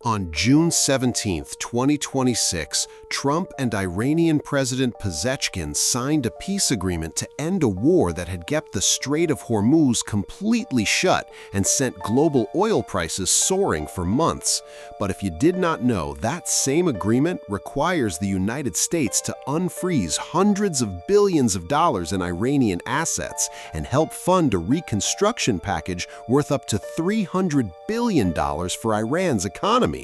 On June 17, 2026, Trump and Iranian President Pezeshkian signed a peace agreement to end a war that had kept the Strait of Hormuz completely shut and sent global oil prices soaring for months. But if you did not know, that same agreement requires the United States to unfreeze hundreds of billions of dollars in Iranian assets and help fund a reconstruction package worth up to $300 billion for Iran's economy.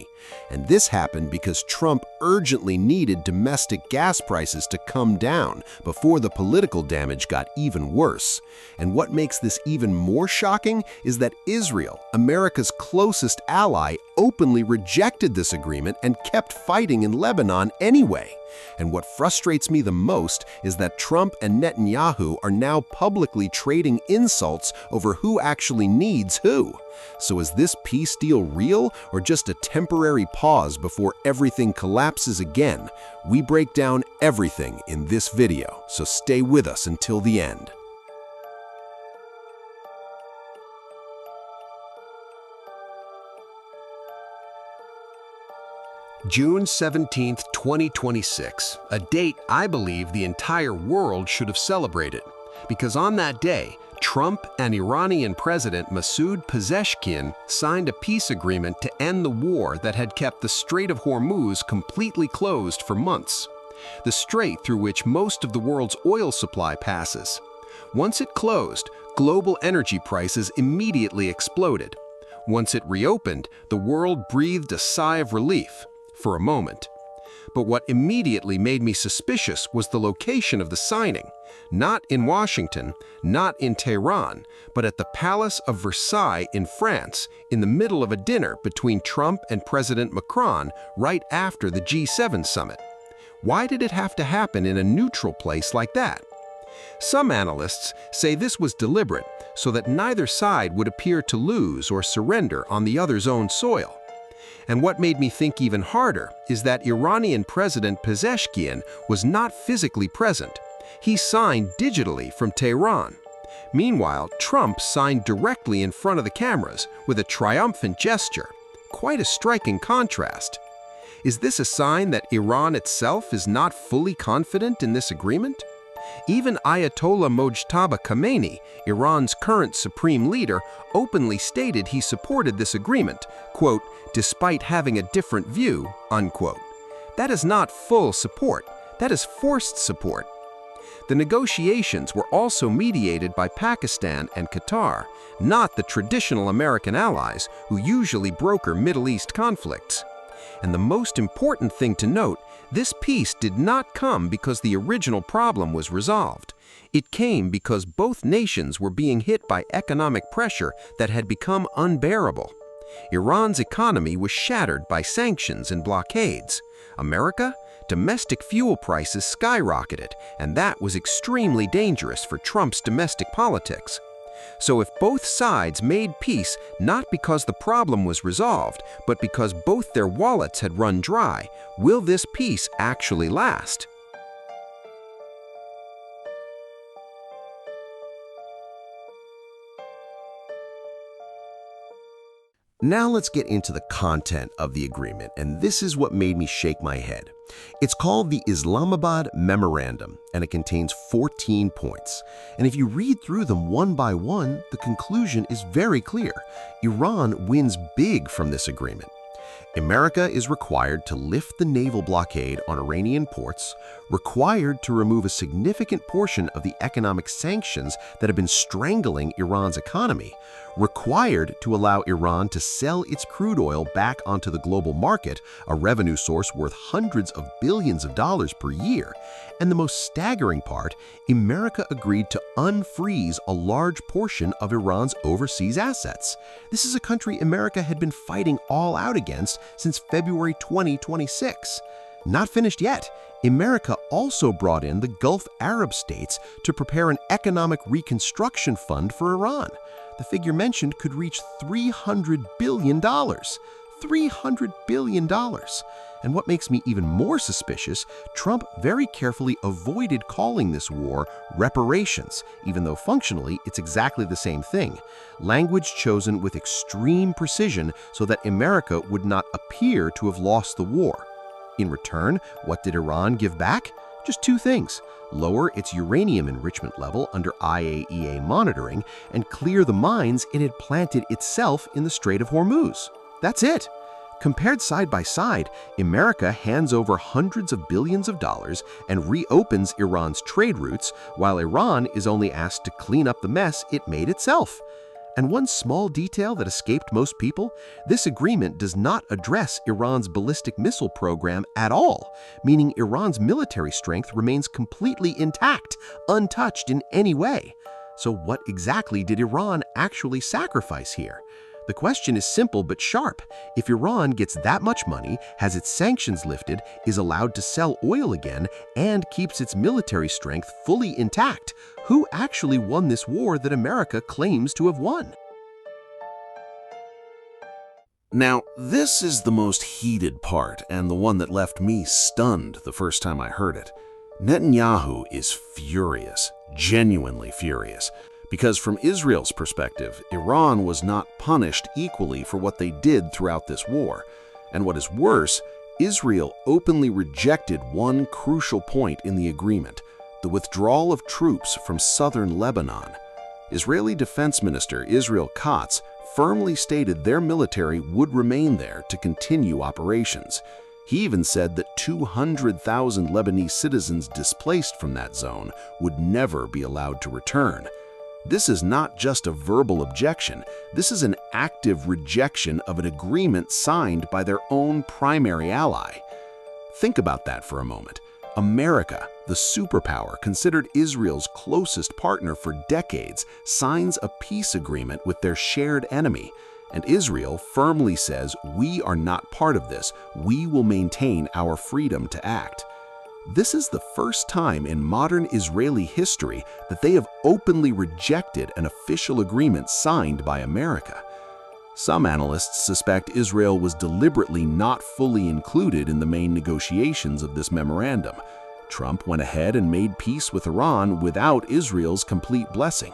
And this happened because Trump urgently needed domestic gas prices to come down before the political damage got even worse. And what makes this even more shocking is that Israel, America's closest ally, openly rejected this agreement and kept fighting in Lebanon anyway. And what frustrates me the most is that Trump and Netanyahu are now publicly trading insults over who actually needs who. So is this peace deal real or just a temporary pause before everything collapses again? We break down everything in this video, so stay with us until the end. June 17, 2026, a date I believe the entire world should have celebrated. Because on that day, Trump and Iranian President Masoud Pezeshkian signed a peace agreement to end the war that had kept the Strait of Hormuz completely closed for months. The strait through which most of the world's oil supply passes. Once it closed, global energy prices immediately exploded. Once it reopened, the world breathed a sigh of relief. For a moment. But what immediately made me suspicious was the location of the signing. Not in Washington, not in Tehran, but at the Palace of Versailles in France, in the middle of a dinner between Trump and President Macron right after the G7 summit. Why did it have to happen in a neutral place like that? Some analysts say this was deliberate, so that neither side would appear to lose or surrender on the other's own soil. And what made me think even harder is that Iranian President Pezeshkian was not physically present. He signed digitally from Tehran. Meanwhile, Trump signed directly in front of the cameras with a triumphant gesture. Quite a striking contrast. Is this a sign that Iran itself is not fully confident in this agreement? Even Ayatollah Mojtaba Khamenei, Iran's current supreme leader, openly stated he supported this agreement, quote, despite having a different view, unquote. That is not full support. That is forced support. The negotiations were also mediated by Pakistan and Qatar, not the traditional American allies who usually broker Middle East conflicts. And the most important thing to note, this peace did not come because the original problem was resolved. It came because both nations were being hit by economic pressure that had become unbearable. Iran's economy was shattered by sanctions and blockades. America? Domestic fuel prices skyrocketed, and that was extremely dangerous for Trump's domestic politics. So if both sides made peace not because the problem was resolved, but because both their wallets had run dry, will this peace actually last? Now let's get into the content of the agreement, and this is what made me shake my head. It's called the Islamabad Memorandum, and it contains 14 points. And if you read through them one by one, the conclusion is very clear. Iran wins big from this agreement. America is required to lift the naval blockade on Iranian ports, required to remove a significant portion of the economic sanctions that have been strangling Iran's economy, required to allow Iran to sell its crude oil back onto the global market, a revenue source worth hundreds of billions of dollars per year, and the most staggering part, America agreed to unfreeze a large portion of Iran's overseas assets. This is a country America had been fighting all out against since February 2026. Not finished yet. America also brought in the Gulf Arab states to prepare an economic reconstruction fund for Iran. The figure mentioned could reach $300 billion. $300 billion. And what makes me even more suspicious, Trump very carefully avoided calling this war reparations, even though functionally it's exactly the same thing. Language chosen with extreme precision so that America would not appear to have lost the war. In return, what did Iran give back? Just two things: lower its uranium enrichment level under IAEA monitoring and clear the mines it had planted itself in the Strait of Hormuz. That's it. Compared side by side, America hands over hundreds of billions of dollars and reopens Iran's trade routes, while Iran is only asked to clean up the mess it made itself. And one small detail that escaped most people, this agreement does not address Iran's ballistic missile program at all, meaning Iran's military strength remains completely intact, untouched in any way. So what exactly did Iran actually sacrifice here? The question is simple but sharp. If Iran gets that much money, has its sanctions lifted, is allowed to sell oil again, and keeps its military strength fully intact, who actually won this war that America claims to have won? Now, this is the most heated part and the one that left me stunned the first time I heard it. Netanyahu is furious, genuinely furious. Because from Israel's perspective, Iran was not punished equally for what they did throughout this war. And what is worse, Israel openly rejected one crucial point in the agreement: the withdrawal of troops from southern Lebanon. Israeli Defense Minister Israel Katz firmly stated their military would remain there to continue operations. He even said that 200,000 Lebanese citizens displaced from that zone would never be allowed to return. This is not just a verbal objection. This is an active rejection of an agreement signed by their own primary ally. Think about that for a moment. America, the superpower considered Israel's closest partner for decades, signs a peace agreement with their shared enemy. And Israel firmly says, "We are not part of this. We will maintain our freedom to act." This is the first time in modern Israeli history that they have openly rejected an official agreement signed by America. Some analysts suspect Israel was deliberately not fully included in the main negotiations of this memorandum. Trump went ahead and made peace with Iran without Israel's complete blessing.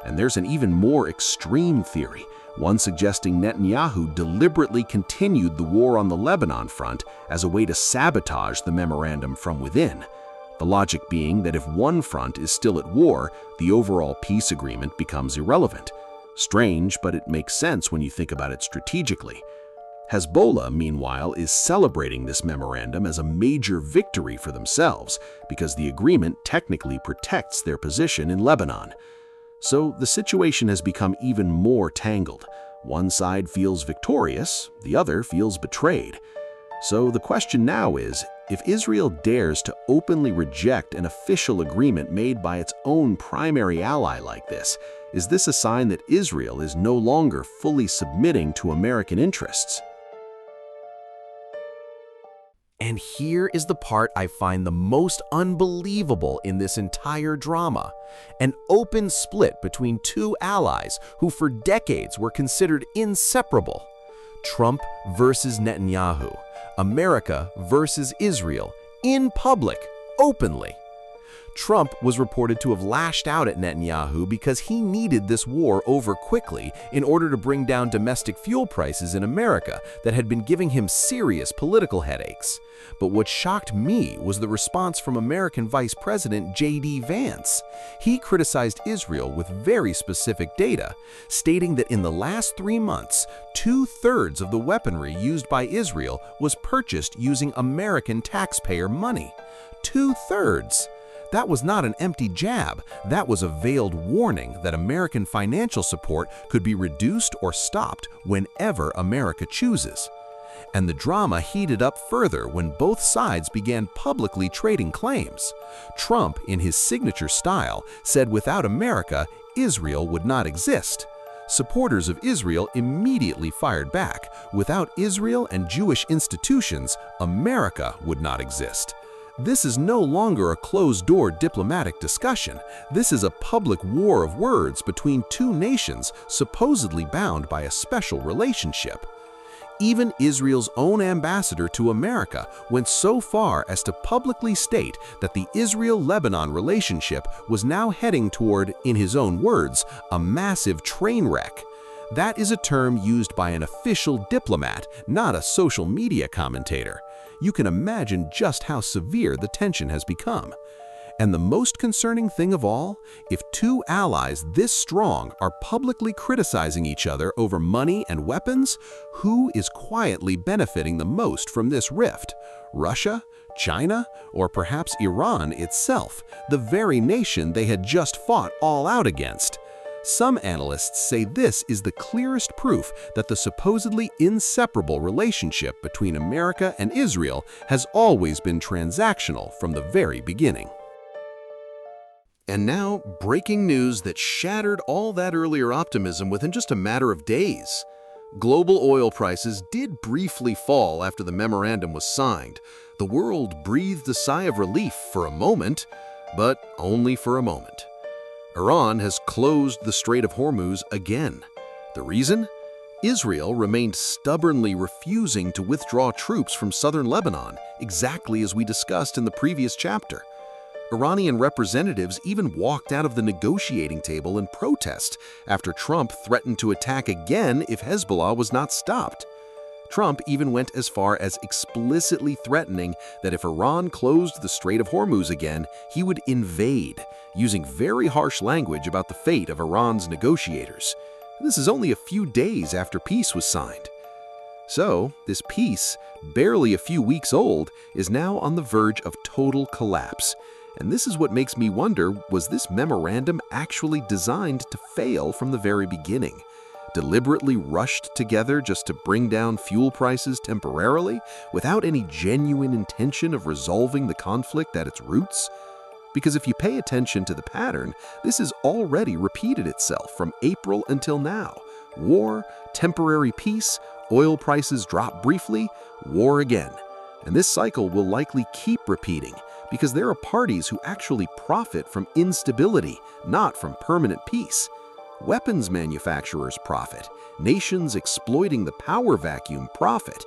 And there's an even more extreme theory, one suggesting Netanyahu deliberately continued the war on the Lebanon front as a way to sabotage the memorandum from within. The logic being that if one front is still at war, the overall peace agreement becomes irrelevant. Strange, but it makes sense when you think about it strategically. Hezbollah, meanwhile, is celebrating this memorandum as a major victory for themselves because the agreement technically protects their position in Lebanon. So the situation has become even more tangled. One side feels victorious, the other feels betrayed. So the question now is, if Israel dares to openly reject an official agreement made by its own primary ally like this, is this a sign that Israel is no longer fully submitting to American interests? And here is the part I find the most unbelievable in this entire drama: an open split between two allies who for decades were considered inseparable. Trump versus Netanyahu, America versus Israel, in public, openly. Trump was reported to have lashed out at Netanyahu because he needed this war over quickly in order to bring down domestic fuel prices in America that had been giving him serious political headaches. But what shocked me was the response from American Vice President J.D. Vance. He criticized Israel with very specific data, stating that in the last 3 months, 2/3 of the weaponry used by Israel was purchased using American taxpayer money. 2/3! That was not an empty jab. That was a veiled warning that American financial support could be reduced or stopped whenever America chooses. And the drama heated up further when both sides began publicly trading claims. Trump, in his signature style, said without America, Israel would not exist. Supporters of Israel immediately fired back. Without Israel and Jewish institutions, America would not exist. This is no longer a closed-door diplomatic discussion. This is a public war of words between two nations supposedly bound by a special relationship. Even Israel's own ambassador to America went so far as to publicly state that the Israel-Lebanon relationship was now heading toward, in his own words, a massive train wreck. That is a term used by an official diplomat, not a social media commentator. You can imagine just how severe the tension has become. And the most concerning thing of all, if two allies this strong are publicly criticizing each other over money and weapons, who is quietly benefiting the most from this rift? Russia, China, or perhaps Iran itself, the very nation they had just fought all out against? Some analysts say this is the clearest proof that the supposedly inseparable relationship between America and Israel has always been transactional from the very beginning. And now, breaking news that shattered all that earlier optimism within just a matter of days. Global oil prices did briefly fall after the memorandum was signed. The world breathed a sigh of relief for a moment, but only for a moment. Iran has closed the Strait of Hormuz again. The reason? Israel remained stubbornly refusing to withdraw troops from southern Lebanon, exactly as we discussed in the previous chapter. Iranian representatives even walked out of the negotiating table in protest after Trump threatened to attack again if Hezbollah was not stopped. Trump even went as far as explicitly threatening that if Iran closed the Strait of Hormuz again, he would invade, using very harsh language about the fate of Iran's negotiators. This is only a few days after peace was signed. So, this peace, barely a few weeks old, is now on the verge of total collapse. And this is what makes me wonder, was this memorandum actually designed to fail from the very beginning? Deliberately rushed together just to bring down fuel prices temporarily, without any genuine intention of resolving the conflict at its roots? Because if you pay attention to the pattern, this has already repeated itself from April until now. War, temporary peace, oil prices drop briefly, war again. And this cycle will likely keep repeating, because there are parties who actually profit from instability, not from permanent peace. Weapons manufacturers profit, nations exploiting the power vacuum profit.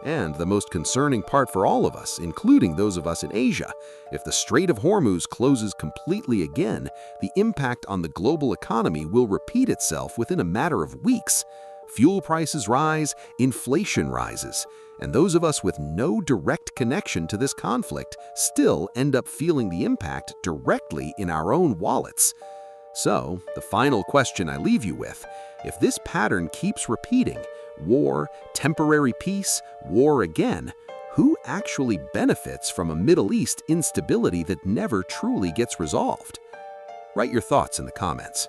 And the most concerning part for all of us, including those of us in Asia, if the Strait of Hormuz closes completely again, the impact on the global economy will repeat itself within a matter of weeks. Fuel prices rise, inflation rises, and those of us with no direct connection to this conflict still end up feeling the impact directly in our own wallets. So, the final question I leave you with, if this pattern keeps repeating, war, temporary peace, war again, who actually benefits from a Middle East instability that never truly gets resolved? Write your thoughts in the comments.